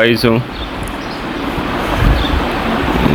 2200.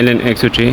LN 106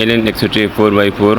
LN 106 4x4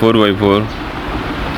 4x4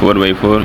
4x4۔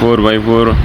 4x4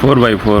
4x4